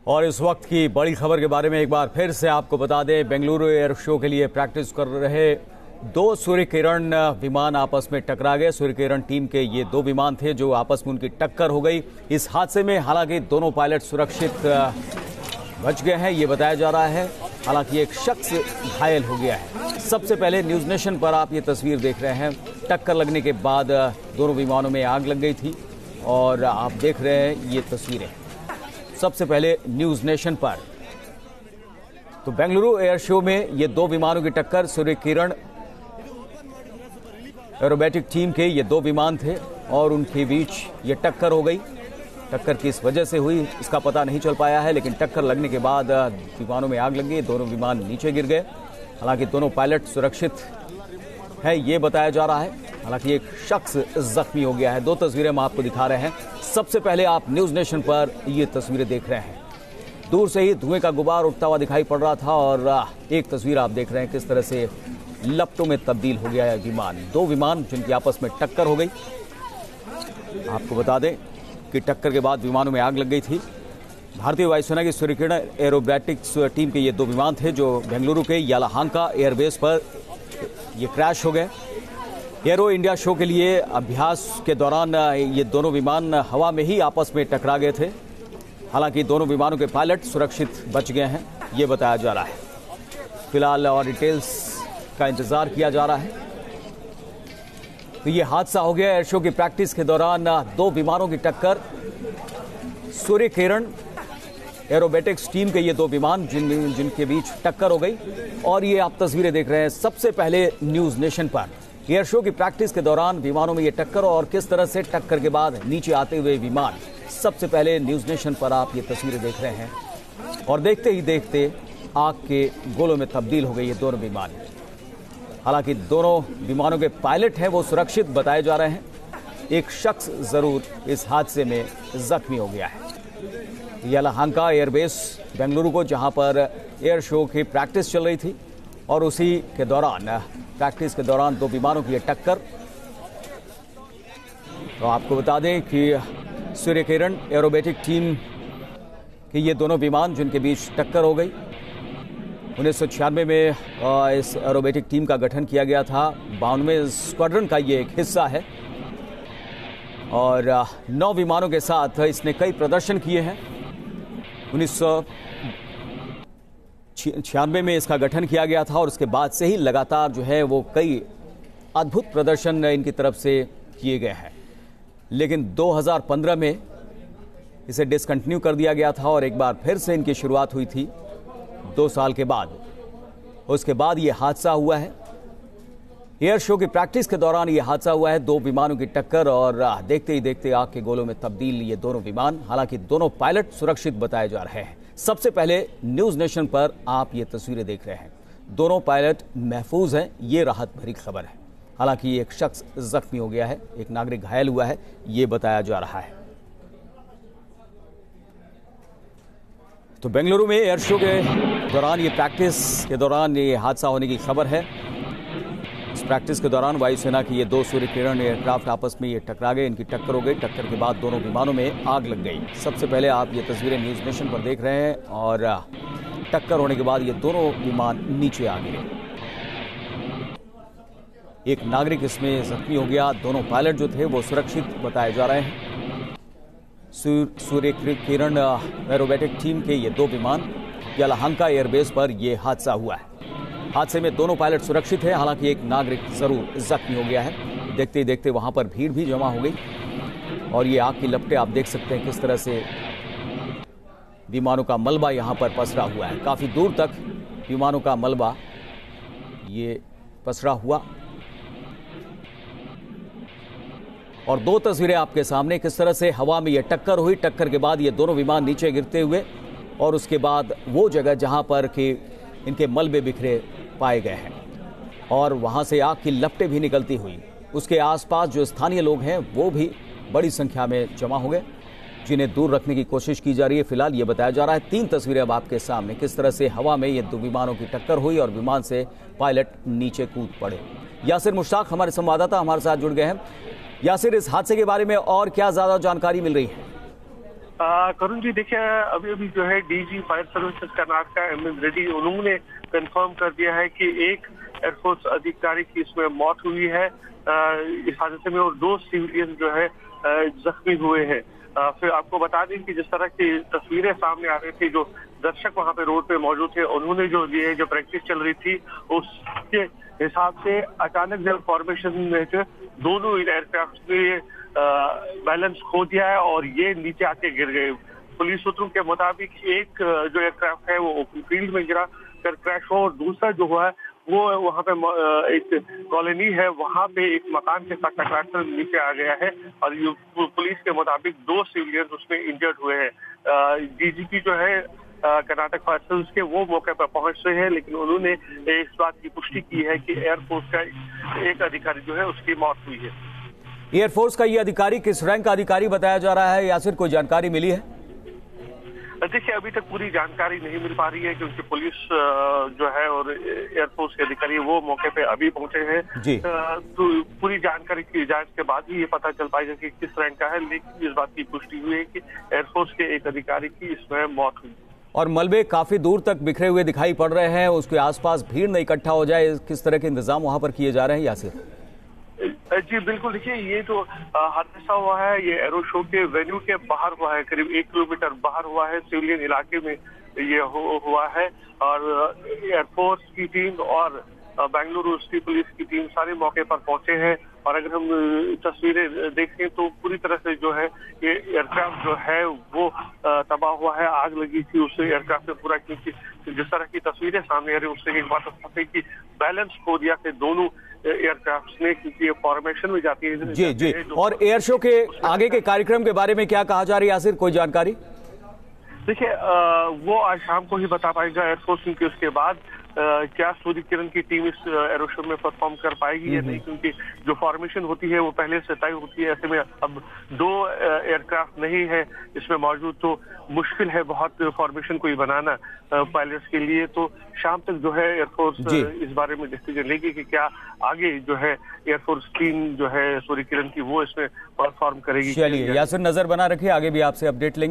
और इस वक्त की बड़ी खबर के बारे में एक बार फिर से आपको बता दें, बेंगलुरु एयर शो के लिए प्रैक्टिस कर रहे दो सूर्य किरण विमान आपस में टकरा गए। सूर्य किरण टीम के ये दो विमान थे जो आपस में उनकी टक्कर हो गई। इस हादसे में हालांकि दोनों पायलट सुरक्षित बच गए हैं, ये बताया जा रहा है। हालांकि एक शख्स घायल हो गया है। सबसे पहले न्यूज नेशन पर आप ये तस्वीर देख रहे हैं। टक्कर लगने के बाद दोनों विमानों में आग लग गई थी और आप देख रहे हैं ये तस्वीरें सबसे पहले न्यूज नेशन पर। तो बेंगलुरु एयर शो में ये दो विमानों की टक्कर, सूर्य किरण एरोबेटिक टीम के ये दो विमान थे और उनके बीच ये टक्कर हो गई। टक्कर किस वजह से हुई इसका पता नहीं चल पाया है, लेकिन टक्कर लगने के बाद विमानों में आग लग गई, दोनों विमान नीचे गिर गए। हालांकि दोनों पायलट सुरक्षित है ये बताया जा रहा है। हालांकि एक शख्स जख्मी हो गया है। दो तस्वीरें हम आपको दिखा रहे हैं। सबसे पहले आप न्यूज नेशन पर ये तस्वीरें देख रहे हैं। दूर से ही धुएं का गुबार उठता हुआ दिखाई पड़ रहा था और एक तस्वीर आप देख रहे हैं किस तरह से लपटों में तब्दील हो गया है विमान। दो विमान जिनकी आपस में टक्कर हो गई। आपको बता दें कि टक्कर के बाद विमानों में आग लग गई थी। भारतीय वायुसेना की सूर्य किरण एरोबैटिक्स टीम के ये दो विमान थे जो बेंगलुरु के यालाहांका एयरबेस पर ये क्रैश हो गए। एरो इंडिया शो के लिए अभ्यास के दौरान ये दोनों विमान हवा में ही आपस में टकरा गए थे। हालांकि दोनों विमानों के पायलट सुरक्षित बच गए हैं, ये बताया जा रहा है। फिलहाल और डिटेल्स का इंतजार किया जा रहा है। तो ये हादसा हो गया एयर शो की प्रैक्टिस के दौरान। दो विमानों की टक्कर, सूर्य किरण एरोबेटिक्स टीम के ये दो विमान जिनके बीच टक्कर हो गई। और ये आप तस्वीरें देख रहे हैं सबसे पहले न्यूज नेशन पर। एयर शो की प्रैक्टिस के दौरान विमानों में ये टक्कर और किस तरह से टक्कर के बाद नीचे आते हुए विमान, सबसे पहले न्यूज नेशन पर आप ये तस्वीरें देख रहे हैं। और देखते ही देखते आग के गोलों में तब्दील हो गई ये दोनों विमान। हालांकि दोनों विमानों के पायलट हैं वो सुरक्षित बताए जा रहे हैं। एक शख्स जरूर इस हादसे में जख्मी हो गया है। यालाहांका एयरबेस बेंगलुरु को, जहां पर एयर शो की प्रैक्टिस चल रही थी और उसी के दौरान प्रैक्टिस के दौरान दो विमानों की टक्कर। तो आपको बता दें कि सूर्य किरण एरोबेटिक टीम के ये दोनों विमान जिनके बीच टक्कर हो गई। 1996 में इस एरोबेटिक टीम का गठन किया गया था। 92वें स्क्वाड्रन का ये एक हिस्सा है और 9 विमानों के साथ इसने कई प्रदर्शन किए हैं। 1996 में इसका गठन किया गया था और उसके बाद से ही लगातार जो है वो कई अद्भुत प्रदर्शन इनकी तरफ से किए गए हैं। लेकिन 2015 में इसे डिसकंटिन्यू कर दिया गया था और एक बार फिर से इनकी शुरुआत हुई थी 2 साल के बाद। उसके बाद ये हादसा हुआ है। एयर शो की प्रैक्टिस के दौरान ये हादसा हुआ है। दो विमानों की टक्कर और देखते ही देखते आग के गोलों में तब्दील ये दोनों विमान। हालांकि दोनों पायलट सुरक्षित बताए जा रहे हैं। सबसे पहले न्यूज नेशन पर आप ये तस्वीरें देख रहे हैं। दोनों पायलट महफूज हैं, ये राहत भरी खबर है। हालांकि एक शख्स जख्मी हो गया है, एक नागरिक घायल हुआ है, ये बताया जा रहा है। तो बेंगलुरु में एयर शो के दौरान ये प्रैक्टिस के दौरान ये हादसा होने की खबर है। इस प्रैक्टिस के दौरान वायुसेना की ये दो सूर्य किरण एयरक्राफ्ट आपस में ये टकरा गए, इनकी टक्कर हो गई। टक्कर के बाद दोनों विमानों में आग लग गई। सबसे पहले आप ये तस्वीरें न्यूज नेशन पर देख रहे हैं और टक्कर होने के बाद ये दोनों विमान नीचे आ गए। एक नागरिक इसमें जख्मी हो गया। दोनों पायलट जो थे वो सुरक्षित बताए जा रहे हैं। सूर्य किरण एरोबेटिक टीम के ये दो विमान यालाहांका एयरबेस पर यह हादसा हुआ है। हादसे में दोनों पायलट सुरक्षित हैं। हालांकि एक नागरिक जरूर जख्मी हो गया है। देखते ही देखते वहां पर भीड़ भी जमा हो गई और ये आग की लपटें आप देख सकते हैं किस तरह से विमानों का मलबा यहां पर पसरा हुआ है। काफी दूर तक विमानों का मलबा ये पसरा हुआ। और दो तस्वीरें आपके सामने किस तरह से हवा में ये टक्कर हुई। टक्कर के बाद ये दोनों विमान नीचे गिरते हुए और उसके बाद वो जगह जहां पर कि इनके मलबे बिखरे पाए गए हैं और वहां से आग की लपटें भी निकलती हुई। उसके आसपास जो स्थानीय लोग हैं वो भी बड़ी संख्या में जमा हो गए, जिन्हें दूर रखने की कोशिश की जा रही है। फिलहाल ये बताया जा रहा है 3 तस्वीरें अब आपके सामने किस तरह से हवा में ये दो विमानों की टक्कर हुई और विमान से पायलट नीचे कूद पड़े। यासिर मुश्ताक हमारे संवाददाता हमारे साथ जुड़ गए हैं। यासिर, इस हादसे के बारे में और क्या ज्यादा जानकारी मिल रही है? करुण जी, देखिए अभी अभी जो है DG fire services Karnataka MS Reddy, उन्होंने कंफर्म कर दिया है कि एक एयरफोर्स अधिकारी की इसमें मौत हुई है इस हादसे में, और 2 सिविलियन जो है जख्मी हुए हैं। फिर आपको बता दें कि जिस तरह की तस्वीरें सामने आ रही थी, जो दर्शक वहां पे रोड पे मौजूद थे, उन्होंने जो प्रैक्टिस चल रही थी उसके हिसाब से अचानक जब फॉर्मेशन में दोनों एयरक्राफ्ट ने बैलेंस खो दिया है और ये नीचे आके गिर गए। पुलिस सूत्रों के मुताबिक एक जो एयरक्राफ्ट है वो ओपन फील्ड में गिरा कर क्रैश हुआ, और दूसरा जो हुआ है वो वहाँ पे एक कॉलोनी है, वहाँ पे एक मकान के साथ टकराकर नीचे आ गया है, और पुलिस के मुताबिक 2 सिविलियन उसमें इंजर्ड हुए हैं। डीजीपी जो है कर्नाटक फायर सर्विस के, वो मौके पर पहुंच रहे हैं, लेकिन उन्होंने इस बात की पुष्टि की है कि एयरफोर्स का एक अधिकारी जो है उसकी मौत हुई है। एयरफोर्स का ये अधिकारी किस रैंक का अधिकारी बताया जा रहा है, या फिर कोई जानकारी मिली है? देखिए अभी तक पूरी जानकारी नहीं मिल पा रही है, क्योंकि पुलिस जो है और एयरफोर्स के अधिकारी वो मौके पे अभी पहुंचे हैं जी। तो पूरी जानकारी की जांच के बाद ही ये पता चल पाएगा कि किस रैंक का है, लेकिन इस बात की पुष्टि हुई है कि एयरफोर्स के एक अधिकारी की इसमें मौत हुई। और मलबे काफी दूर तक बिखरे हुए दिखाई पड़ रहे हैं, उसके आसपास भीड़ न इकट्ठा हो जाए, किस तरह के इंतजाम वहां पर किए जा रहे हैं यासिर? जी बिल्कुल, देखिए ये जो हादसा हुआ है ये एरो शो के वेन्यू के बाहर हुआ है, करीब 1 किलोमीटर बाहर हुआ है, सिविलियन इलाके में ये हुआ है, और एयरफोर्स की टीम और बेंगलुरु सिटी पुलिस की टीम सारे मौके पर पहुंचे हैं। और अगर हम तस्वीरें देखें तो पूरी तरह से जो है ये एयरक्राफ्ट जो है वो तबाह हुआ है, आग लगी थी उस एयरक्राफ्ट में पूरा, क्योंकि जिस तरह की तस्वीरें सामने आ रही है उससे एक बात साफ है कि बैलेंस खो दिया थे दोनों एयरक्राफ्ट ने, क्योंकि ये फॉर्मेशन में जाती है। जी। और एयर शो के आगे के कार्यक्रम के बारे में क्या कहा जा रही है यासिर, कोई जानकारी? देखिए वो आज शाम को ही बता पाएगा एयरफोर्स, क्योंकि उसके बाद क्या सूर्य किरण की टीम इस एरो शो में परफॉर्म कर पाएगी या नहीं, क्योंकि जो फॉर्मेशन होती है वो पहले से तय होती है। ऐसे में अब 2 एयरक्राफ्ट नहीं है इसमें मौजूद, तो मुश्किल है बहुत फॉर्मेशन कोई बनाना पायलट्स के लिए। तो शाम तक जो है एयरफोर्स इस बारे में डिसीजन लेगी कि क्या आगे जो है एयरफोर्स टीम जो है सूर्य किरण की वो इसमें परफॉर्म करेगी। चलिए यासिर, नजर बना रखिए, आगे भी आपसे अपडेट लेंगे।